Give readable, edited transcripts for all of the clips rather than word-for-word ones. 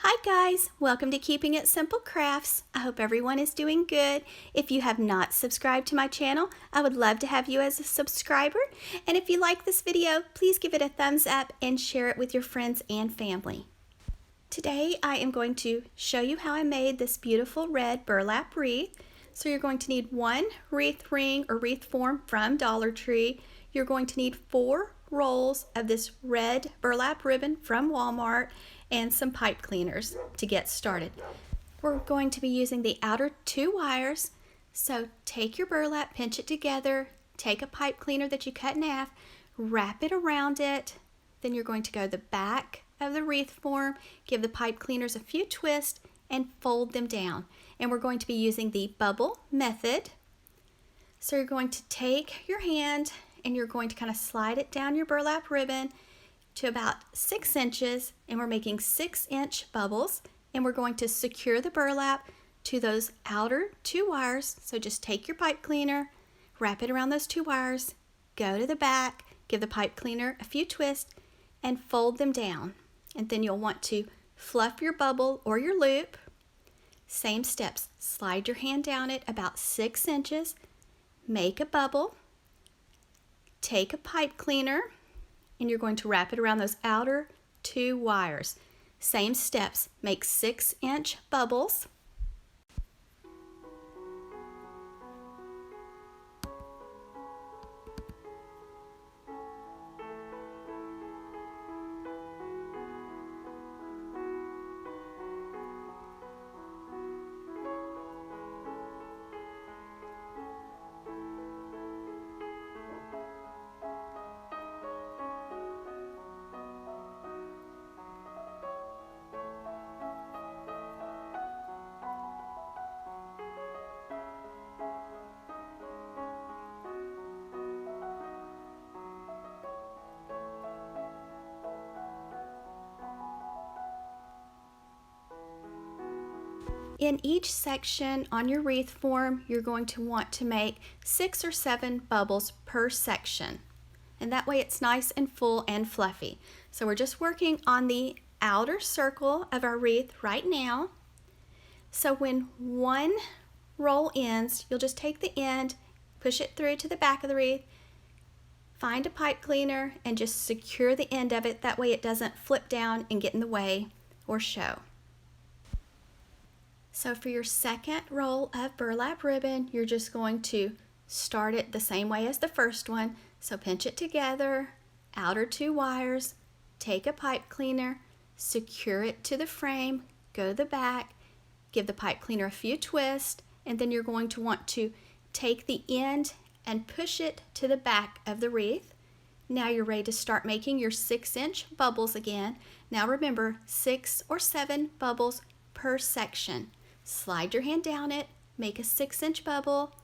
Hi guys, welcome to Keeping It Simple Crafts. I hope everyone is doing good. If you have not subscribed to my channel, I would love to have you as a subscriber. And if you like this video, please give it a thumbs up and share it with your friends and family. Today I am going to show you how I made this beautiful red burlap wreath. So you're going to need one wreath ring or wreath form from Dollar Tree. You're going to need 4 rolls of this red burlap ribbon from Walmart and some pipe cleaners to get started. We're going to be using the outer 2 wires. So take your burlap, pinch it together, take a pipe cleaner that you cut in half, wrap it around it. Then you're going to go the back of the wreath form, give the pipe cleaners a few twists, and fold them down. And we're going to be using the bubble method. So you're going to take your hand and you're going to kind of slide it down your burlap ribbon to about 6 inches, and we're making 6-inch bubbles, and we're going to secure the burlap to those outer 2 wires. So just take your pipe cleaner, wrap it around those 2 wires, go to the back, give the pipe cleaner a few twists, and fold them down. And then you'll want to fluff your bubble or your loop. Same steps, slide your hand down it about 6 inches, make a bubble, take a pipe cleaner, and you're going to wrap it around those outer 2 wires. Same steps, make 6-inch bubbles. In each section on your wreath form, you're going to want to make 6 or 7 bubbles per section. And that way it's nice and full and fluffy. So we're just working on the outer circle of our wreath right now. So when one roll ends, you'll just take the end, push it through to the back of the wreath, find a pipe cleaner, and just secure the end of it. That way it doesn't flip down and get in the way or show. So for your second roll of burlap ribbon, you're just going to start it the same way as the first one. So pinch it together, outer 2 wires, take a pipe cleaner, secure it to the frame, go to the back, give the pipe cleaner a few twists, and then you're going to want to take the end and push it to the back of the wreath. Now you're ready to start making your 6-inch bubbles again. Now remember, 6 or 7 bubbles per section. Slide your hand down it, make a 6-inch bubble,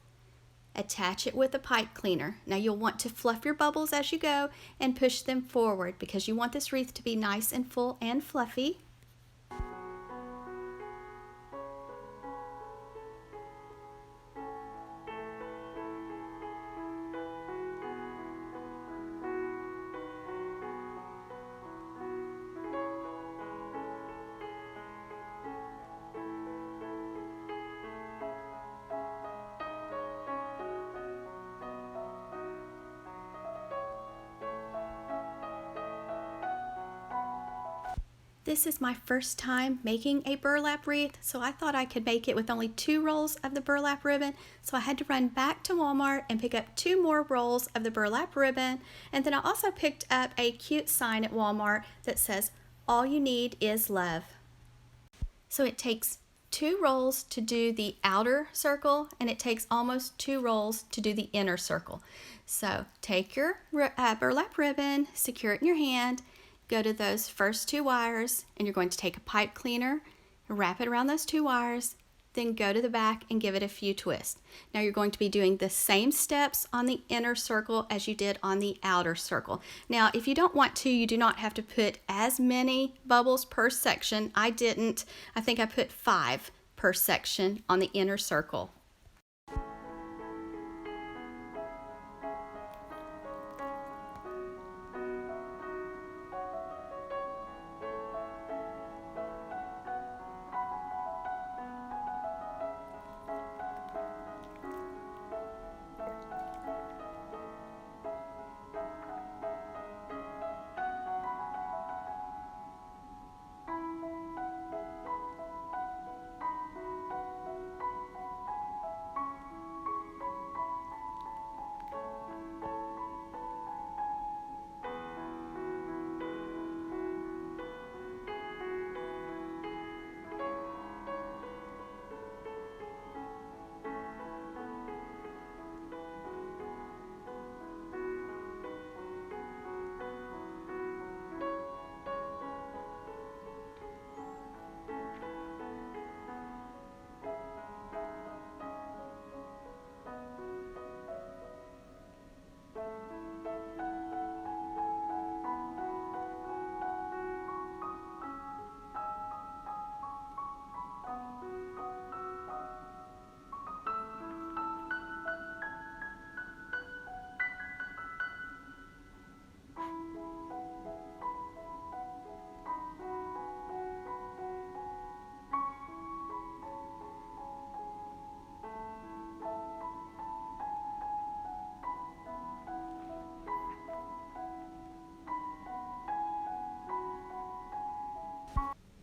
attach it with a pipe cleaner. Now you'll want to fluff your bubbles as you go and push them forward because you want this wreath to be nice and full and fluffy. This is my first time making a burlap wreath, so I thought I could make it with only 2 rolls of the burlap ribbon. So I had to run back to Walmart and pick up 2 more rolls of the burlap ribbon. And then I also picked up a cute sign at Walmart that says, "All you need is love." So it takes 2 rolls to do the outer circle, and it takes almost 2 rolls to do the inner circle. So take your burlap ribbon, secure it in your hand, go to those first 2 wires, and you're going to take a pipe cleaner, wrap it around those 2 wires, then go to the back and give it a few twists. Now you're going to be doing the same steps on the inner circle as you did on the outer circle. Now if you don't want to, you do not have to put as many bubbles per section. I didn't. I think I put 5 per section on the inner circle.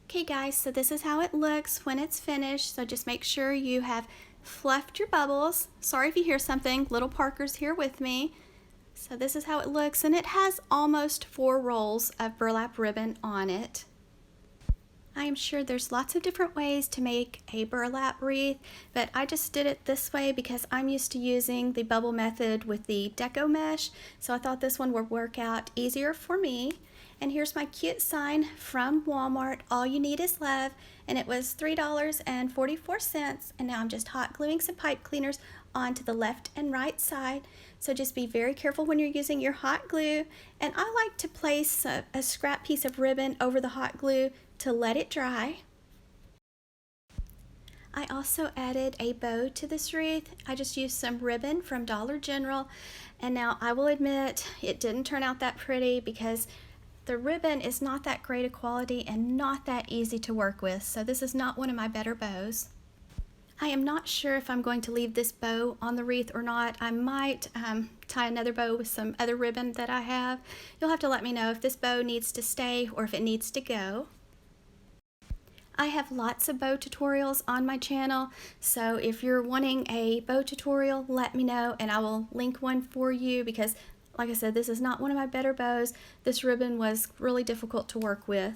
Okay guys, so this is how it looks when it's finished. So just make sure you have fluffed your bubbles. Sorry if you hear something, little Parker's here with me. So this is how it looks, and it has almost 4 rolls of burlap ribbon on it. I am sure there's lots of different ways to make a burlap wreath, but I just did it this way because I'm used to using the bubble method with the deco mesh, so I thought this one would work out easier for me. And here's my cute sign from Walmart, All You Need Is Love, and it was $3.44, and now I'm just hot gluing some pipe cleaners onto the left and right side. So just be very careful when you're using your hot glue, and I like to place a scrap piece of ribbon over the hot glue to let it dry. I also added a bow to this wreath. I just used some ribbon from Dollar General, and now I will admit it didn't turn out that pretty because the ribbon is not that great a quality and not that easy to work with, so this is not one of my better bows. I am not sure if I'm going to leave this bow on the wreath or not. I might tie another bow with some other ribbon that I have. You'll have to let me know if this bow needs to stay or if it needs to go. I have lots of bow tutorials on my channel, so if you're wanting a bow tutorial, let me know and I will link one for you because, like I said, this is not one of my better bows. This ribbon was really difficult to work with.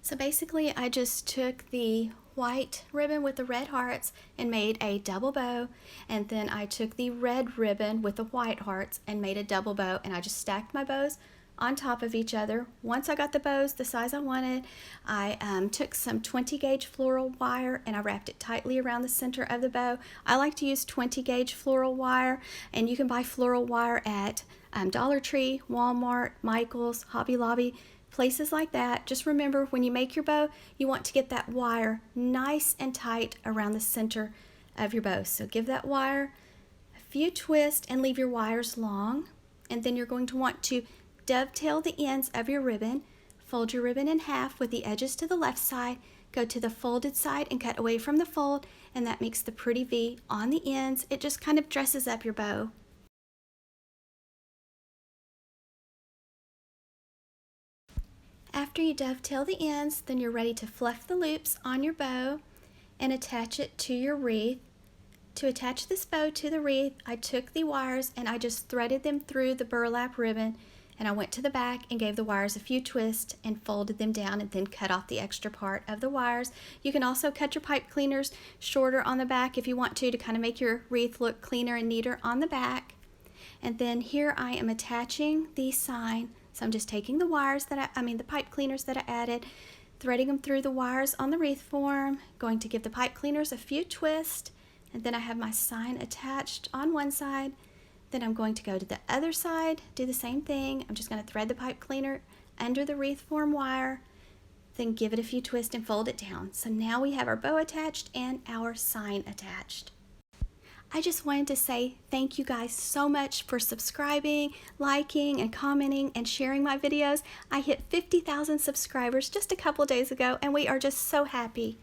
So basically, I just took the white ribbon with the red hearts and made a double bow, and then I took the red ribbon with the white hearts and made a double bow, and I just stacked my bows on top of each other. Once I got the bows the size I wanted, I took some 20 gauge floral wire and I wrapped it tightly around the center of the bow. I like to use 20 gauge floral wire, and you can buy floral wire at Dollar Tree, Walmart, Michael's, Hobby Lobby, places like that. Just remember, when you make your bow, you want to get that wire nice and tight around the center of your bow. So give that wire a few twists and leave your wires long, and then you're going to want to dovetail the ends of your ribbon. Fold your ribbon in half with the edges to the left side, go to the folded side and cut away from the fold, and that makes the pretty V on the ends. It just kind of dresses up your bow. After you dovetail the ends, then you're ready to fluff the loops on your bow and attach it to your wreath. To attach this bow to the wreath, I took the wires and I just threaded them through the burlap ribbon, and I went to the back and gave the wires a few twists and folded them down and then cut off the extra part of the wires. You can also cut your pipe cleaners shorter on the back if you want to kind of make your wreath look cleaner and neater on the back. And then here I am attaching the sign. So I'm just taking the wires that the pipe cleaners that I added, threading them through the wires on the wreath form, going to give the pipe cleaners a few twists, and then I have my sign attached on one side. Then I'm going to go to the other side, do the same thing. I'm just going to thread the pipe cleaner under the wreath form wire, then give it a few twists and fold it down. So now we have our bow attached and our sign attached. I just wanted to say thank you guys so much for subscribing, liking, and commenting, and sharing my videos. I hit 50,000 subscribers just a couple days ago, and we are just so happy.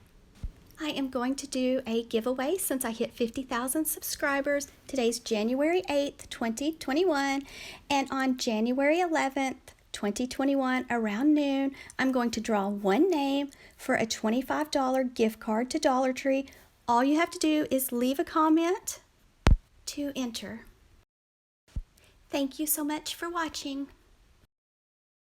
I am going to do a giveaway since I hit 50,000 subscribers. Today's January 8th, 2021, and on January 11th, 2021, around noon, I'm going to draw one name for a $25 gift card to Dollar Tree. All you have to do is leave a comment to enter. Thank you so much for watching.